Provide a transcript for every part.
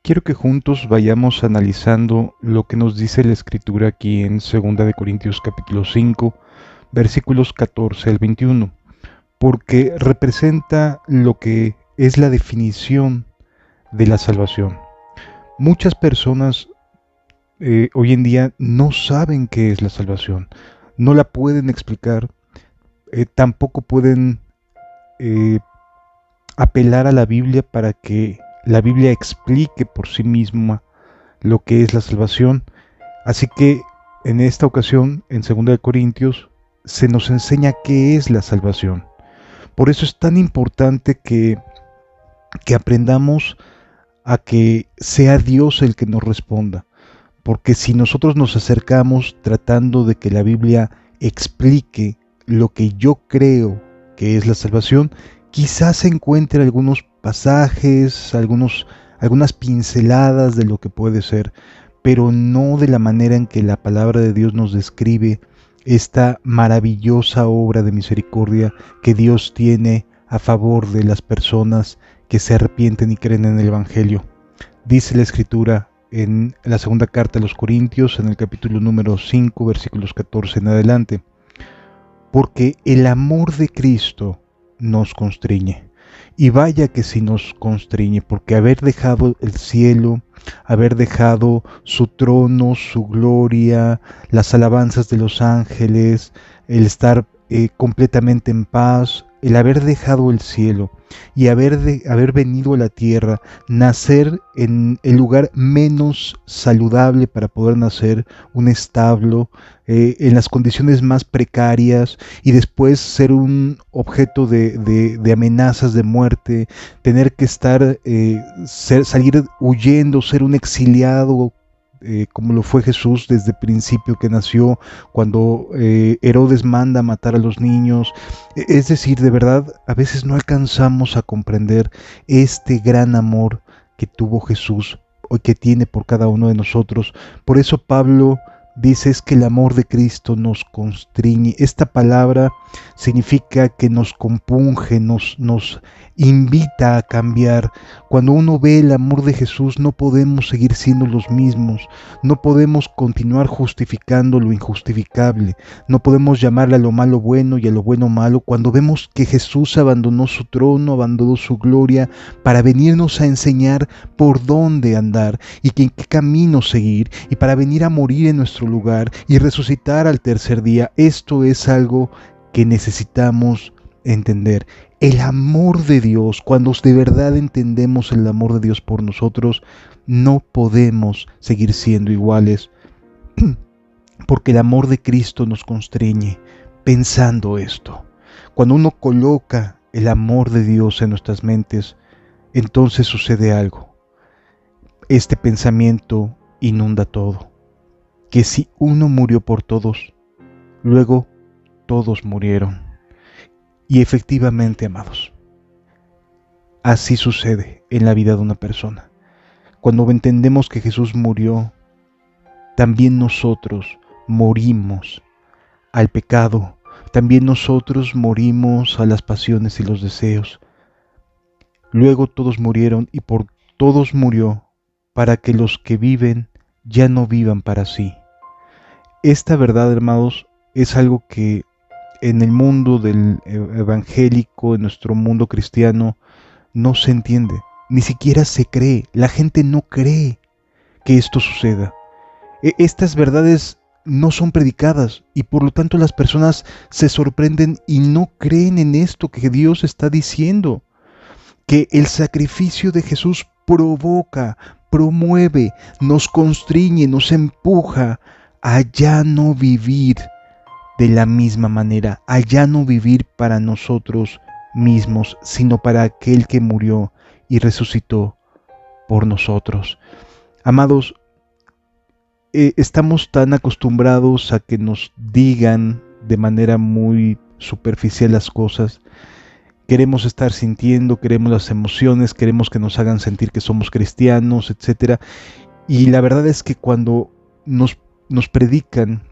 Quiero que juntos vayamos analizando lo que nos dice la Escritura aquí en 2 capítulo 5, versículos 14 al 21, porque representa lo que es la definición de la salvación. Muchas personas hoy en día no saben qué es la salvación, no la pueden explicar, tampoco pueden apelar a la Biblia para que la Biblia explique por sí misma lo que es la salvación. Así que en esta ocasión, en 2 Corintios, se nos enseña qué es la salvación. Por eso es tan importante que aprendamos a que sea Dios el que nos responda. Porque si nosotros nos acercamos tratando de que la Biblia explique lo que yo creo que es la salvación, quizás se encuentre algunos pasajes, algunas pinceladas de lo que puede ser, pero no de la manera en que la palabra de Dios nos describe esta maravillosa obra de misericordia que Dios tiene a favor de las personas que se arrepienten y creen en el Evangelio. Dice la Escritura en la segunda carta a los Corintios, en el capítulo número 5, versículos 14 en adelante: porque el amor de Cristo nos constriñe. Y vaya que si nos constriñe, porque haber dejado el cielo, haber dejado su trono, su gloria, las alabanzas de los ángeles, el estar completamente en paz, el haber dejado el cielo y haber venido a la tierra, nacer en el lugar menos saludable para poder nacer, un establo, en las condiciones más precarias, y después ser un objeto de amenazas de muerte, tener que salir huyendo, ser un exiliado, como lo fue Jesús desde el principio que nació, cuando Herodes manda matar a los niños. Es decir, de verdad, a veces no alcanzamos a comprender este gran amor que tuvo Jesús o que tiene por cada uno de nosotros. Por eso Pablo dice es que el amor de Cristo nos constriñe. Esta palabra significa que nos compunge, nos invita a cambiar. Cuando uno ve el amor de Jesús, no podemos seguir siendo los mismos, no podemos continuar justificando lo injustificable, no podemos llamarle a lo malo bueno y a lo bueno malo. Cuando vemos que Jesús abandonó su trono, abandonó su gloria para venirnos a enseñar por dónde andar y en qué camino seguir, y para venir a morir en nuestro lugar y resucitar al tercer día, esto es algo que necesitamos entender. El amor de Dios, cuando de verdad entendemos el amor de Dios por nosotros, no podemos seguir siendo iguales, porque el amor de Cristo nos constriñe. Pensando esto, cuando uno coloca el amor de Dios en nuestras mentes, entonces sucede algo. Este pensamiento inunda todo, que si uno murió por todos, luego todos murieron. Y efectivamente, amados, así sucede en la vida de una persona. Cuando entendemos que Jesús murió, también nosotros morimos al pecado, también nosotros morimos a las pasiones y los deseos. Luego todos murieron y por todos murió, para que los que viven ya no vivan para sí. Esta verdad, hermanos, es algo que en el mundo del evangélico, en nuestro mundo cristiano, no se entiende, ni siquiera se cree. La gente no cree que esto suceda. Estas verdades no son predicadas y por lo tanto las personas se sorprenden y no creen en esto que Dios está diciendo, que el sacrificio de Jesús provoca, promueve, nos constriñe, nos empuja a ya no vivir de la misma manera, a ya no vivir para nosotros mismos, sino para aquel que murió y resucitó por nosotros. Amados, estamos tan acostumbrados a que nos digan de manera muy superficial las cosas. Queremos estar sintiendo, queremos las emociones, queremos que nos hagan sentir que somos cristianos, etc. Y la verdad es que cuando nos predican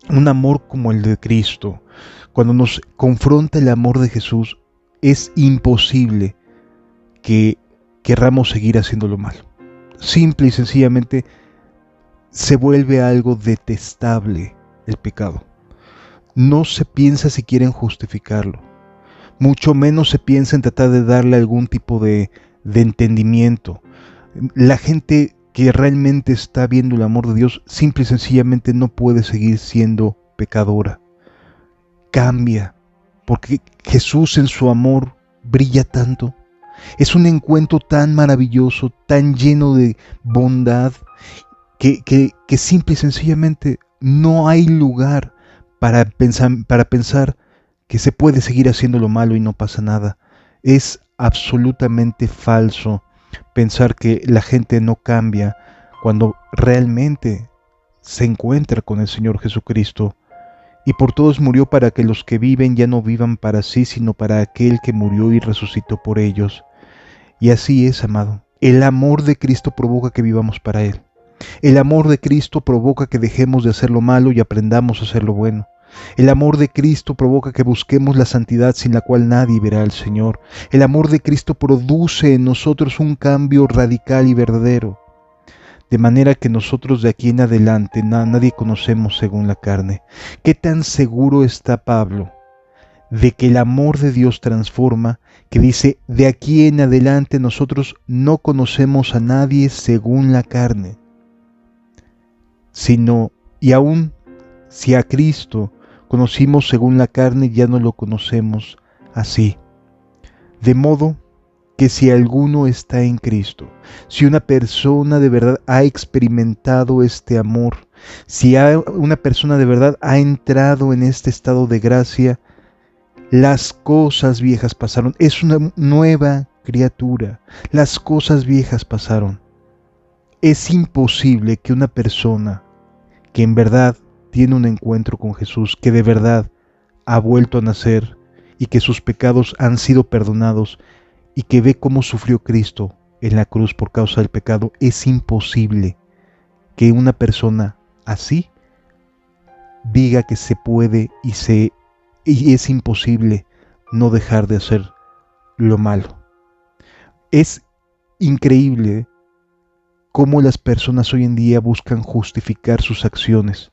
un amor como el de Cristo, cuando nos confronta el amor de Jesús, es imposible que querramos seguir haciendo lo malo. Simple y sencillamente se vuelve algo detestable el pecado. No se piensa siquiera en justificarlo, mucho menos se piensa en tratar de darle algún tipo de entendimiento. La gente que realmente está viendo el amor de Dios simple y sencillamente no puede seguir siendo pecadora. Cambia, porque Jesús en su amor brilla tanto. Es un encuentro tan maravilloso, tan lleno de bondad, que simple y sencillamente no hay lugar para pensar que se puede seguir haciendo lo malo y no pasa nada. Es absolutamente falso pensar que la gente no cambia cuando realmente se encuentra con el Señor Jesucristo. Y por todos murió para que los que viven ya no vivan para sí, sino para aquel que murió y resucitó por ellos. Y así es, amado. El amor de Cristo provoca que vivamos para Él. El amor de Cristo provoca que dejemos de hacer lo malo y aprendamos a hacer lo bueno. El amor de Cristo provoca que busquemos la santidad sin la cual nadie verá al Señor. El amor de Cristo produce en nosotros un cambio radical y verdadero. De manera que nosotros de aquí en adelante nadie conocemos según la carne. ¿Qué tan seguro está Pablo de que el amor de Dios transforma, que dice, de aquí en adelante nosotros no conocemos a nadie según la carne, sino, y aún si a Cristo conocimos según la carne, ya no lo conocemos así? De modo que si alguno está en Cristo, si una persona de verdad ha experimentado este amor, si una persona de verdad ha entrado en este estado de gracia, las cosas viejas pasaron. Es una nueva criatura. Las cosas viejas pasaron. Es imposible que una persona que en verdad tiene un encuentro con Jesús, que de verdad ha vuelto a nacer y que sus pecados han sido perdonados y que ve cómo sufrió Cristo en la cruz por causa del pecado, es imposible que una persona así diga que se puede y es imposible no dejar de hacer lo malo. Es increíble cómo las personas hoy en día buscan justificar sus acciones.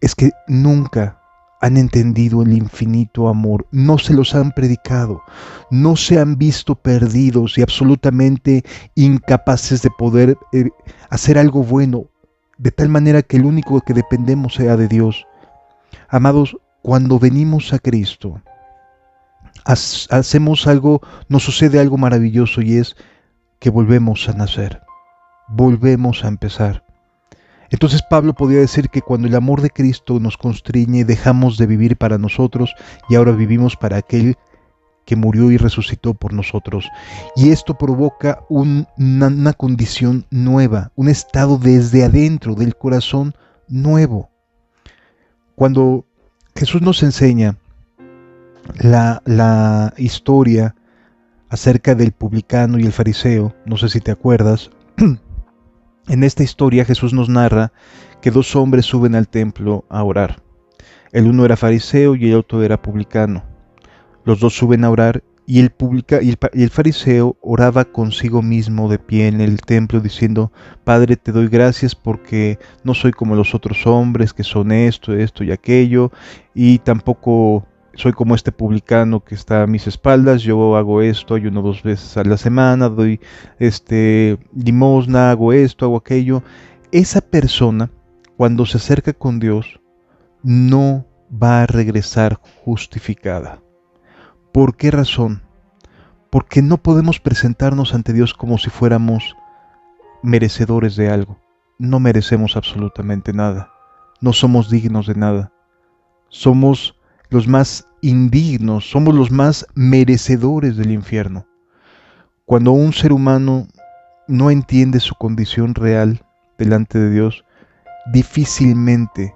Es que nunca han entendido el infinito amor, no se los han predicado, no se han visto perdidos y absolutamente incapaces de poder hacer algo bueno, de tal manera que el único que dependemos sea de Dios. Amados, cuando venimos a Cristo, hacemos algo, nos sucede algo maravilloso, y es que volvemos a nacer, volvemos a empezar. Entonces Pablo podía decir que cuando el amor de Cristo nos constriñe, dejamos de vivir para nosotros y ahora vivimos para aquel que murió y resucitó por nosotros. Y esto provoca una condición nueva, un estado desde adentro del corazón nuevo. Cuando Jesús nos enseña la historia acerca del publicano y el fariseo, no sé si te acuerdas. En esta historia Jesús nos narra que dos hombres suben al templo a orar. El uno era fariseo y el otro era publicano. Los dos suben a orar y el fariseo oraba consigo mismo de pie en el templo diciendo: Padre, te doy gracias porque no soy como los otros hombres que son esto y aquello, y tampoco soy como este publicano que está a mis espaldas. Yo hago esto, ayuno 2 veces a la semana, doy limosna, hago esto, hago aquello. Esa persona, cuando se acerca con Dios, no va a regresar justificada. ¿Por qué razón? Porque no podemos presentarnos ante Dios como si fuéramos merecedores de algo. No merecemos absolutamente nada. No somos dignos de nada. Somos los más indignos, somos los más merecedores del infierno. Cuando un ser humano no entiende su condición real delante de Dios, difícilmente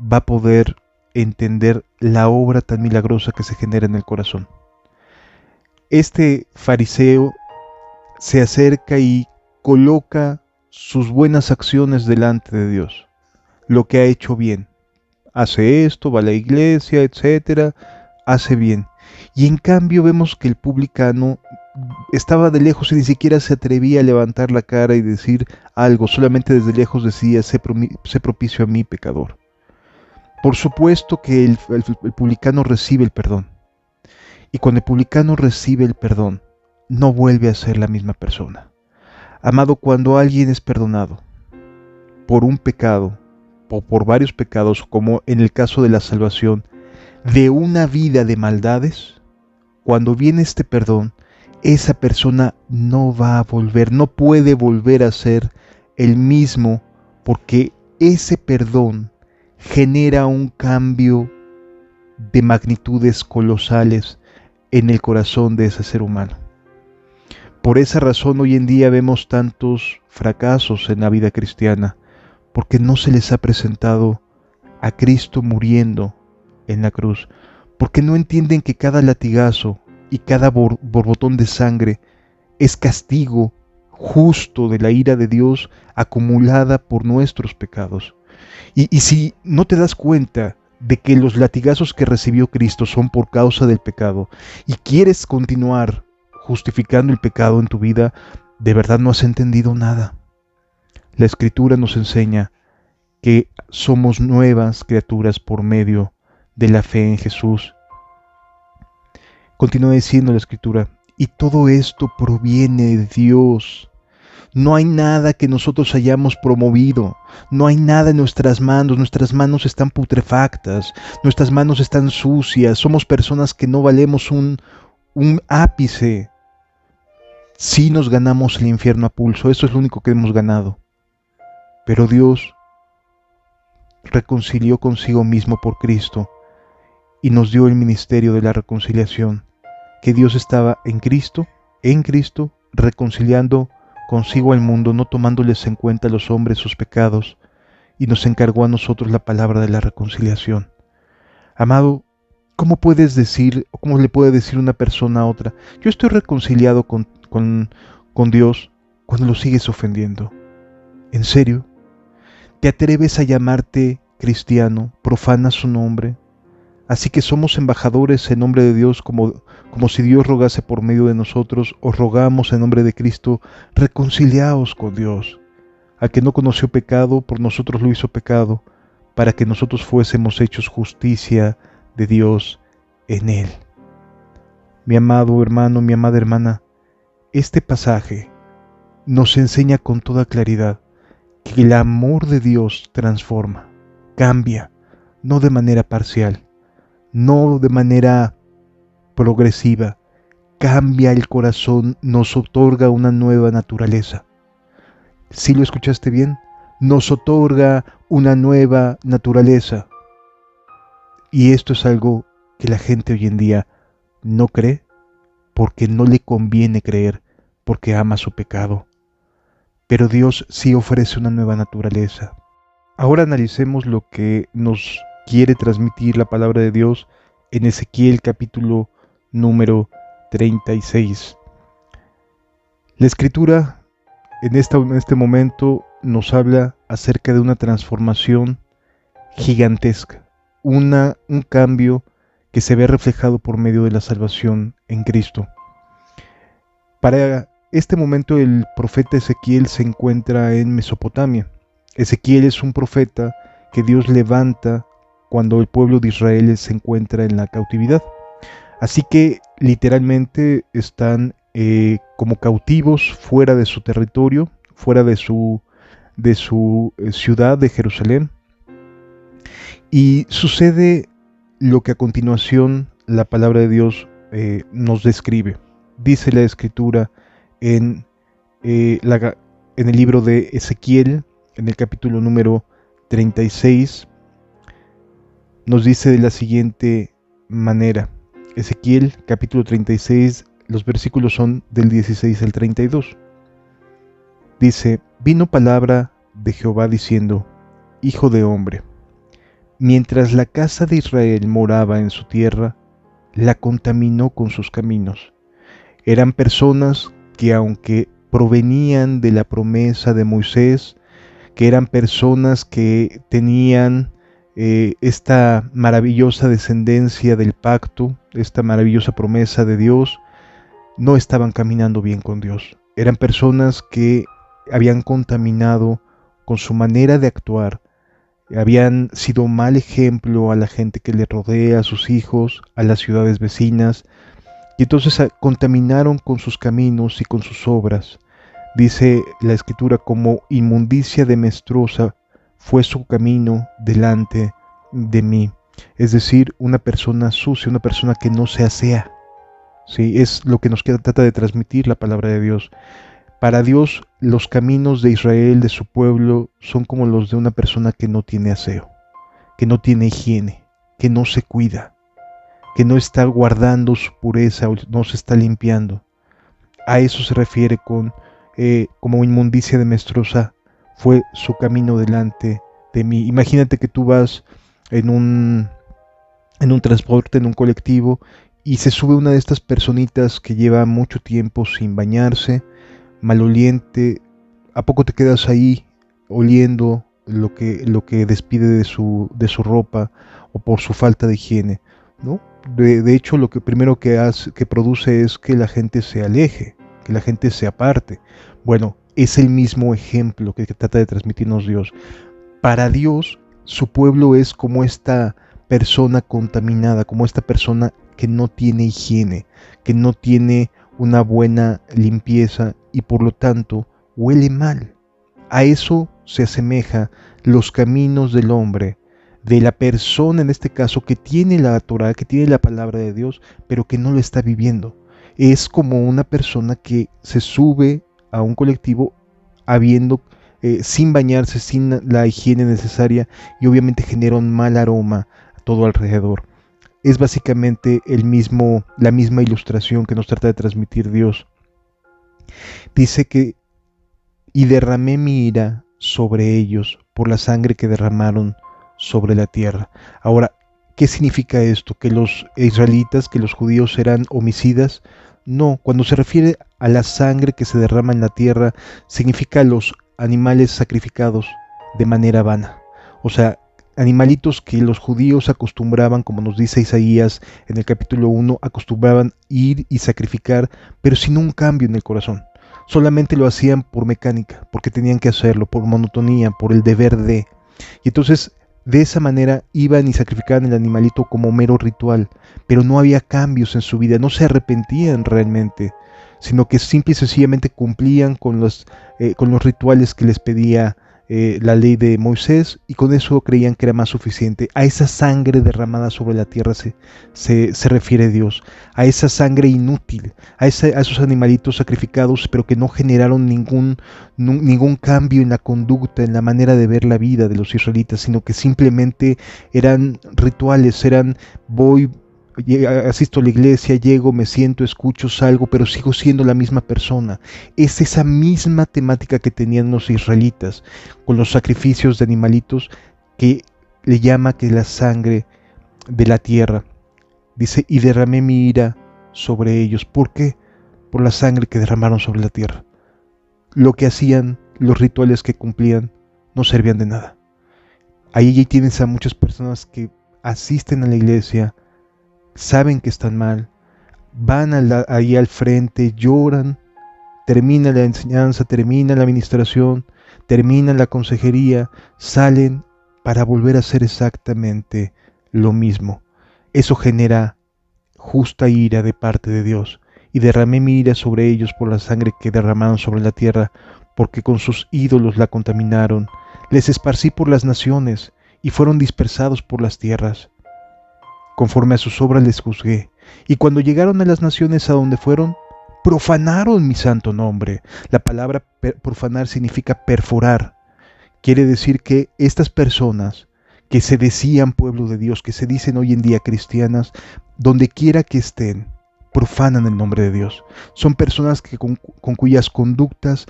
va a poder entender la obra tan milagrosa que se genera en el corazón. Este fariseo se acerca y coloca sus buenas acciones delante de Dios, lo que ha hecho bien, hace esto, va a la iglesia, etcétera, hace bien. Y en cambio vemos que el publicano estaba de lejos y ni siquiera se atrevía a levantar la cara y decir algo, solamente desde lejos decía, sé propicio a mí, pecador. Por supuesto que el publicano recibe el perdón. Y cuando el publicano recibe el perdón, no vuelve a ser la misma persona. Amado, cuando alguien es perdonado por un pecado o por varios pecados, como en el caso de la salvación, de una vida de maldades, cuando viene este perdón, esa persona no va a volver, no puede volver a ser el mismo, porque ese perdón genera un cambio de magnitudes colosales en el corazón de ese ser humano. Por esa razón hoy en día vemos tantos fracasos en la vida cristiana, porque no se les ha presentado a Cristo muriendo en la cruz, porque no entienden que cada latigazo y cada borbotón de sangre es castigo justo de la ira de Dios acumulada por nuestros pecados. Y si no te das cuenta de que los latigazos que recibió Cristo son por causa del pecado y quieres continuar justificando el pecado en tu vida, de verdad no has entendido nada. La Escritura nos enseña que somos nuevas criaturas por medio de la fe en Jesús. Continúa diciendo la Escritura, y todo esto proviene de Dios. No hay nada que nosotros hayamos promovido, no hay nada en nuestras manos están putrefactas, nuestras manos están sucias, somos personas que no valemos un ápice. Sí nos ganamos el infierno a pulso, eso es lo único que hemos ganado. Pero Dios reconcilió consigo mismo por Cristo y nos dio el ministerio de la reconciliación, que Dios estaba en Cristo, reconciliando consigo al mundo, no tomándoles en cuenta a los hombres sus pecados, y nos encargó a nosotros la palabra de la reconciliación. Amado, ¿cómo puedes decir, o cómo le puede decir una persona a otra, yo estoy reconciliado con Dios, cuando lo sigues ofendiendo? ¿En serio? ¿Te atreves a llamarte cristiano, profanas su nombre? Así que somos embajadores en nombre de Dios, como si Dios rogase por medio de nosotros. Os rogamos en nombre de Cristo, reconciliaos con Dios. Al que no conoció pecado, por nosotros lo hizo pecado, para que nosotros fuésemos hechos justicia de Dios en él. Mi amado hermano, mi amada hermana, este pasaje nos enseña con toda claridad que el amor de Dios transforma, cambia, no de manera parcial, no de manera progresiva, cambia el corazón, nos otorga una nueva naturaleza. ¿Sí lo escuchaste bien? Nos otorga una nueva naturaleza. Y esto es algo que la gente hoy en día no cree, porque no le conviene creer, porque ama su pecado. Pero Dios sí ofrece una nueva naturaleza. Ahora analicemos lo que nos quiere transmitir la palabra de Dios en Ezequiel capítulo número 36. La Escritura en este momento nos habla acerca de una transformación gigantesca, un cambio que se ve reflejado por medio de la salvación en Cristo. Para este momento el profeta Ezequiel se encuentra en Mesopotamia. Ezequiel es un profeta que Dios levanta cuando el pueblo de Israel se encuentra en la cautividad. Así que literalmente están como cautivos fuera de su territorio, fuera de su ciudad de Jerusalén. Y sucede lo que a continuación la palabra de Dios nos describe. Dice la Escritura en el libro de Ezequiel, en el capítulo número 36, nos dice de la siguiente manera. Ezequiel capítulo 36, los versículos son del 16 al 32. Dice, vino palabra de Jehová diciendo, Hijo de hombre, mientras la casa de Israel moraba en su tierra, la contaminó con sus caminos. Eran personas que aunque provenían de la promesa de Moisés, que eran personas que tenían esta maravillosa descendencia del pacto, esta maravillosa promesa de Dios, no estaban caminando bien con Dios. Eran personas que habían contaminado con su manera de actuar, habían sido mal ejemplo a la gente que le rodea, a sus hijos, a las ciudades vecinas, y entonces contaminaron con sus caminos y con sus obras. Dice la Escritura, como inmundicia de menstruosa fue su camino delante de mí. Es decir, una persona sucia, una persona que no se asea. Sí, es lo que nos trata de transmitir la palabra de Dios. Para Dios, los caminos de Israel, de su pueblo, son como los de una persona que no tiene aseo, que no tiene higiene, que no se cuida, que no está guardando su pureza o no se está limpiando. A eso se refiere con como inmundicia de menstruosa fue su camino delante de mí. Imagínate que tú vas en un transporte, en un colectivo, y se sube una de estas personitas que lleva mucho tiempo sin bañarse, maloliente. ¿A poco te quedas ahí oliendo lo que despide de su ropa o por su falta de higiene? ¿No? De hecho, lo que primero que produce es que la gente se aleje, que la gente se aparte. Bueno, es el mismo ejemplo que trata de transmitirnos Dios. Para Dios, su pueblo es como esta persona contaminada, como esta persona que no tiene higiene, que no tiene una buena limpieza y por lo tanto huele mal. A eso se asemeja los caminos del hombre, de la persona en este caso que tiene la Torá, que tiene la palabra de Dios, pero que no lo está viviendo. Es como una persona que se sube a un colectivo habiendo sin bañarse, sin la higiene necesaria, y obviamente genera un mal aroma a todo alrededor. Es básicamente la misma ilustración que nos trata de transmitir Dios. Dice que y derramé mi ira sobre ellos por la sangre que derramaron sobre la tierra. Ahora, ¿qué significa esto? ¿Que los israelitas, que los judíos eran homicidas? No, cuando se refiere a la sangre que se derrama en la tierra, significa los animales sacrificados de manera vana. O sea, animalitos que los judíos acostumbraban, como nos dice Isaías en el capítulo 1, acostumbraban ir y sacrificar, pero sin un cambio en el corazón. Solamente lo hacían por mecánica, porque tenían que hacerlo, por monotonía, por el deber de. Y entonces, de esa manera iban y sacrificaban el animalito como mero ritual, pero no había cambios en su vida, no se arrepentían realmente, sino que simple y sencillamente cumplían con los rituales que les pedía la ley de Moisés, y con eso creían que era más suficiente. A esa sangre derramada sobre la tierra se refiere Dios, a esa sangre inútil, a esos animalitos sacrificados, pero que no generaron ningún cambio en la conducta, en la manera de ver la vida de los israelitas, sino que simplemente eran rituales, asisto a la iglesia, llego, me siento, escucho, salgo, pero sigo siendo la misma persona. Es esa misma temática que tenían los israelitas con los sacrificios de animalitos, que le llama que la sangre de la tierra. Dice, y derramé mi ira sobre ellos. ¿Por qué? Por la sangre que derramaron sobre la tierra. Lo que hacían, los rituales que cumplían, no servían de nada. Ahí tienes a muchas personas que asisten a la iglesia, saben que están mal, van ahí al frente, lloran, termina la enseñanza, termina la administración, termina la consejería, salen para volver a hacer exactamente lo mismo. Eso genera justa ira de parte de Dios. Y derramé mi ira sobre ellos por la sangre que derramaron sobre la tierra, porque con sus ídolos la contaminaron. Les esparcí por las naciones, y fueron dispersados por las tierras. Conforme a sus obras les juzgué, y cuando llegaron a las naciones a donde fueron, profanaron mi santo nombre. La palabra profanar significa perforar. Quiere decir que estas personas que se decían pueblo de Dios, que se dicen hoy en día cristianas, donde quiera que estén, profanan el nombre de Dios. Son personas con cuyas conductas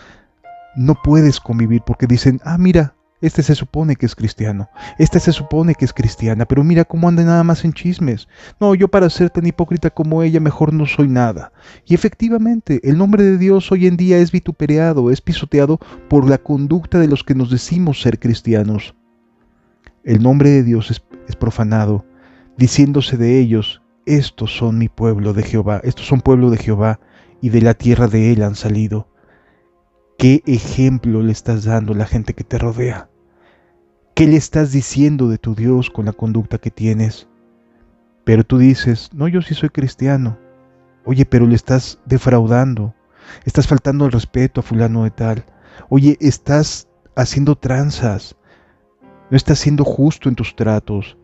no puedes convivir, porque dicen, mira, este se supone que es cristiano, esta se supone que es cristiana, pero mira cómo anda nada más en chismes. No, yo para ser tan hipócrita como ella mejor no soy nada. Y efectivamente, el nombre de Dios hoy en día es vituperado, es pisoteado por la conducta de los que nos decimos ser cristianos. el nombre de Dios es profanado, diciéndose de ellos: estos son mi pueblo de Jehová, estos son pueblo de Jehová, y de la tierra de él han salido. ¿Qué ejemplo le estás dando a la gente que te rodea? ¿Qué le estás diciendo de tu Dios con la conducta que tienes? Pero tú dices: no, yo sí soy cristiano. Oye, pero le estás defraudando, estás faltando el respeto a fulano de tal. Oye, estás haciendo tranzas, no estás siendo justo en tus tratos.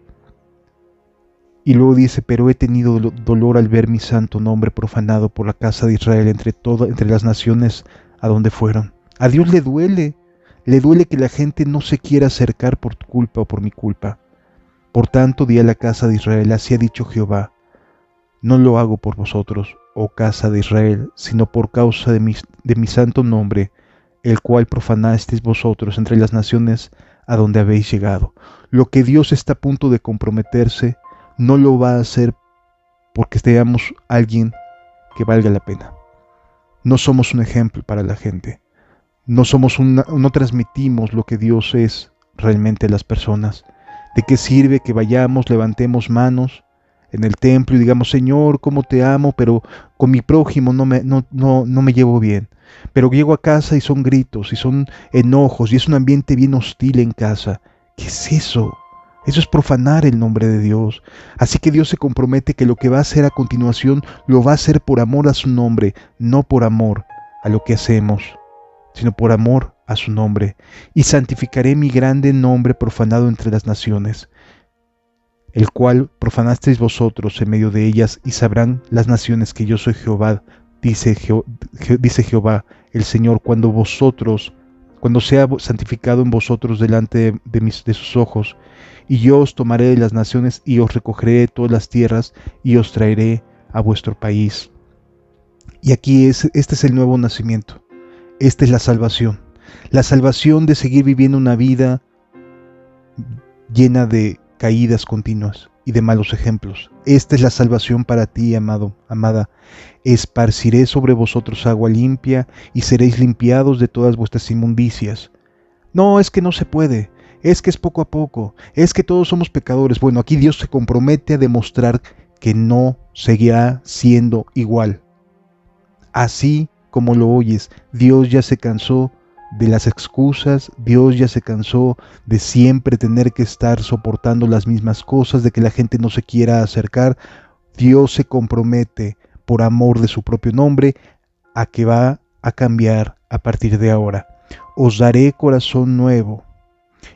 Y luego dice: pero he tenido dolor al ver mi santo nombre profanado por la casa de Israel entre las naciones a donde fueron. A Dios le duele que la gente no se quiera acercar por tu culpa o por mi culpa. Por tanto, di a la casa de Israel: así ha dicho Jehová, no lo hago por vosotros, oh casa de Israel, sino por causa de mi santo nombre, el cual profanasteis vosotros entre las naciones a donde habéis llegado. Lo que Dios está a punto de comprometerse, no lo va a hacer porque seamos alguien que valga la pena. No somos un ejemplo para la gente. No transmitimos lo que Dios es realmente a las personas. ¿De qué sirve que vayamos, levantemos manos en el templo y digamos: Señor, cómo te amo, pero con mi prójimo no me llevo bien? Pero llego a casa y son gritos, y son enojos, y es un ambiente bien hostil en casa. ¿Qué es eso? Eso es profanar el nombre de Dios. Así que Dios se compromete que lo que va a hacer a continuación lo va a hacer por amor a su nombre, no por amor a lo que hacemos, sino por amor a su nombre. Y santificaré mi grande nombre profanado entre las naciones, el cual profanasteis vosotros en medio de ellas, y sabrán las naciones que yo soy Jehová, dice Jehová el Señor, cuando sea santificado en vosotros delante de sus ojos. Y yo os tomaré de las naciones y os recogeré de todas las tierras y os traeré a vuestro país. Y aquí este es el nuevo nacimiento. Esta es la salvación de seguir viviendo una vida llena de caídas continuas y de malos ejemplos. Esta es la salvación para ti, amado, amada. Esparciré sobre vosotros agua limpia y seréis limpiados de todas vuestras inmundicias. No, es que no se puede, es que es poco a poco, es que todos somos pecadores. Bueno, aquí Dios se compromete a demostrar que no seguirá siendo igual. Así como lo oyes, Dios ya se cansó de las excusas, Dios ya se cansó de siempre tener que estar soportando las mismas cosas, de que la gente no se quiera acercar. Dios se compromete, por amor de su propio nombre, a que va a cambiar a partir de ahora. Os daré corazón nuevo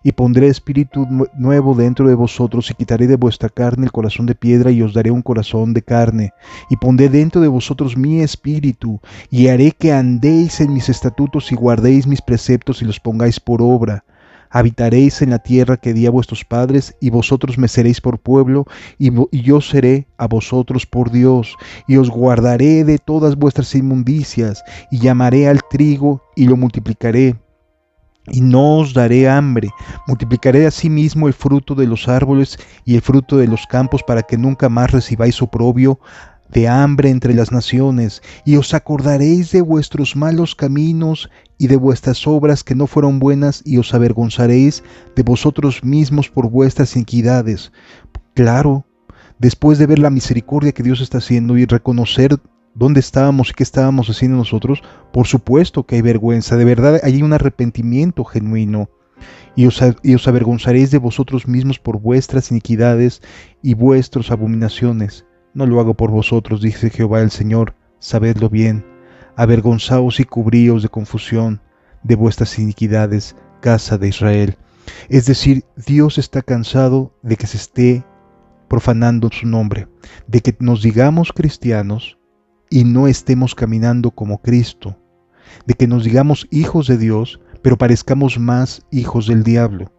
y pondré espíritu nuevo dentro de vosotros, y quitaré de vuestra carne el corazón de piedra y os daré un corazón de carne, y pondré dentro de vosotros mi espíritu, y haré que andéis en mis estatutos y guardéis mis preceptos y los pongáis por obra. Habitaréis en la tierra que di a vuestros padres, y vosotros me seréis por pueblo, y yo seré a vosotros por Dios, y os guardaré de todas vuestras inmundicias, y llamaré al trigo y lo multiplicaré, y no os daré hambre. Multiplicaré asimismo el fruto de los árboles y el fruto de los campos, para que nunca más recibáis oprobio de hambre entre las naciones. Y os acordaréis de vuestros malos caminos y de vuestras obras que no fueron buenas, y os avergonzaréis de vosotros mismos por vuestras iniquidades. Claro, después de ver la misericordia que Dios está haciendo y reconocer dónde estábamos y qué estábamos haciendo nosotros, por supuesto que hay vergüenza. De verdad hay un arrepentimiento genuino. Y os avergonzaréis de vosotros mismos por vuestras iniquidades y vuestras abominaciones. No lo hago por vosotros, dice Jehová el Señor, sabedlo bien. Avergonzaos y cubríos de confusión de vuestras iniquidades, casa de Israel. Es decir, Dios está cansado de que se esté profanando su nombre, de que nos digamos cristianos y no estemos caminando como Cristo, de que nos digamos hijos de Dios, pero parezcamos más hijos del diablo.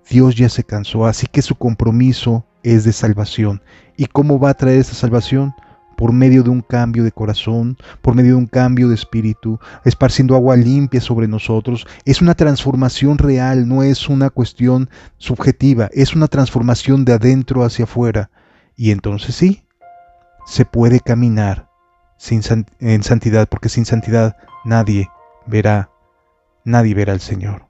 Dios ya se cansó, así que su compromiso es de salvación. ¿Y cómo va a traer esa salvación? Por medio de un cambio de corazón, por medio de un cambio de espíritu, esparciendo agua limpia sobre nosotros. Es una transformación real, no es una cuestión subjetiva, es una transformación de adentro hacia afuera. Y entonces sí, se puede caminar en santidad, porque sin santidad nadie verá al Señor.